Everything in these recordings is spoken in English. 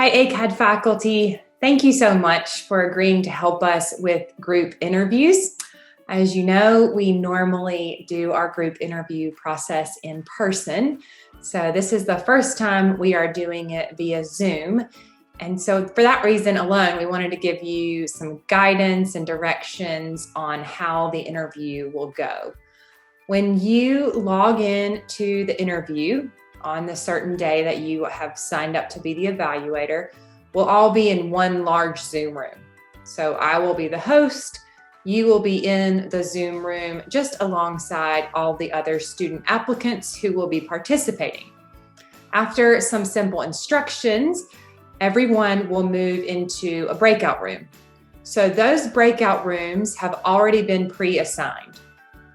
Hi, ACAD faculty. Thank you so much for agreeing to help us with group interviews. As you know, we normally do our group interview process in person. So this is the first time we are doing it via Zoom. And so for that reason alone, we wanted to give you some guidance and directions on how the interview will go. When you log in to the interview on the certain day that you have signed up to be the evaluator, we'll all be in one large Zoom room. So I will be the host. You will be in the Zoom room just alongside all the other student applicants who will be participating. After some simple instructions, everyone will move into a breakout room. So those breakout rooms have already been pre-assigned.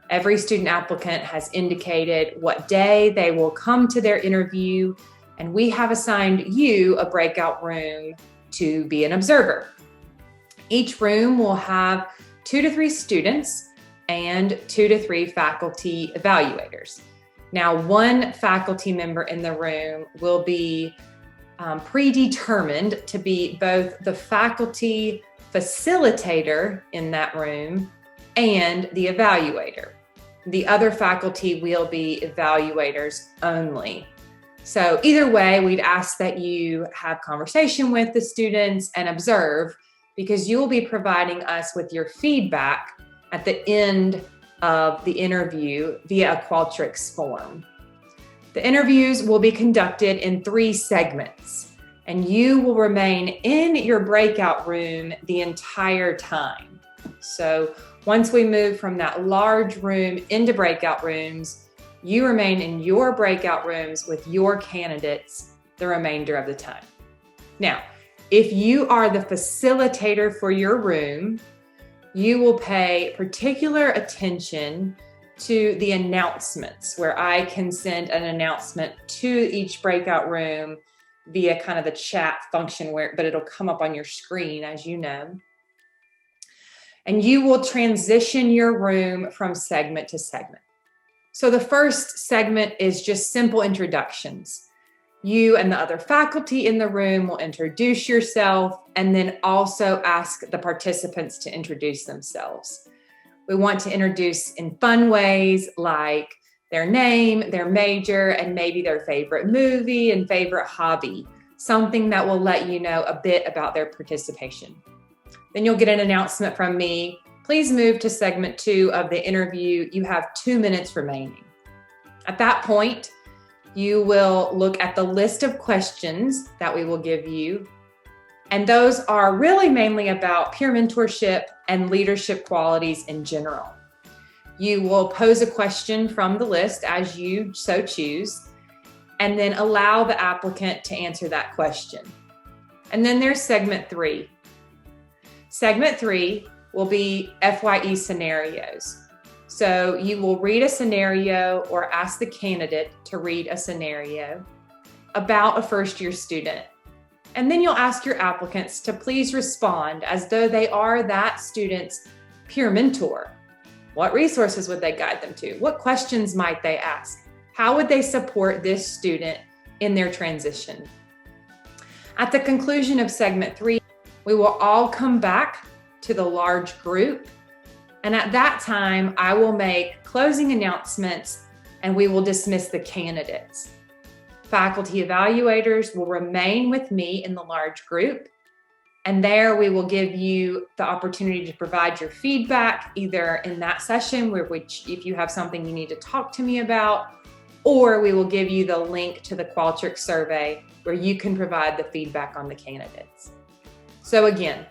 Every student applicant has indicated what day they will come to their interview, and we have assigned you a breakout room to be an observer. Each room will have 2 to 3 students and 2 to 3 faculty evaluators. Now, one faculty member in the room will be predetermined to be both the faculty facilitator in that room and the evaluator. The other faculty will be evaluators only. So either way, we'd ask that you have conversation with the students and observe, because you will be providing us with your feedback at the end of the interview via a Qualtrics form. The interviews will be conducted in 3 segments, and you will remain in your breakout room the entire time. So once we move from that large room into breakout rooms, you remain in your breakout rooms with your candidates the remainder of the time. Now, if you are the facilitator for your room, you will pay particular attention to the announcements, where I can send an announcement to each breakout room via kind of the chat function, but it'll come up on your screen, as you know. And you will transition your room from segment to segment. So the first segment is just simple introductions. You and the other faculty in the room will introduce yourself and then also ask the participants to introduce themselves. We want to introduce in fun ways, like their name, their major, and maybe their favorite movie and favorite hobby, something that will let you know a bit about their participation. Then you'll get an announcement from me. Please move to segment 2 of the interview. You have 2 minutes remaining. At that point, you will look at the list of questions that we will give you. And those are really mainly about peer mentorship and leadership qualities in general. You will pose a question from the list as you so choose, and then allow the applicant to answer that question. And then there's segment 3. Segment 3 will be Fye Scenarios. So you will read a scenario or ask the candidate to read a scenario about a first-year student. And then you'll ask your applicants to please respond as though they are that student's peer mentor. What resources would they guide them to? What questions might they ask? How would they support this student in their transition? At the conclusion of segment 3, we will all come back to the large group. And at that time, I will make closing announcements and we will dismiss the candidates. Faculty evaluators will remain with me in the large group. And there we will give you the opportunity to provide your feedback, either in that session, if you have something you need to talk to me about, or we will give you the link to the Qualtrics survey where you can provide the feedback on the candidates. So again,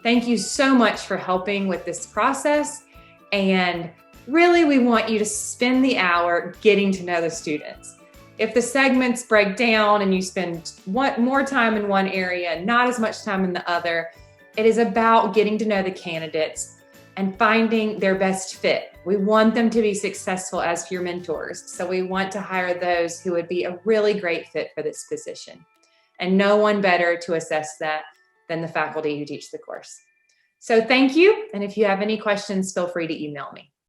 thank you so much for helping with this process. And really, we want you to spend the hour getting to know the students. If the segments break down and you spend more time in one area, not as much time in the other, it is about getting to know the candidates and finding their best fit. We want them to be successful as peer mentors. So we want to hire those who would be a really great fit for this position. And no one better to assess that than the faculty who teach the course. So thank you. And if you have any questions, feel free to email me.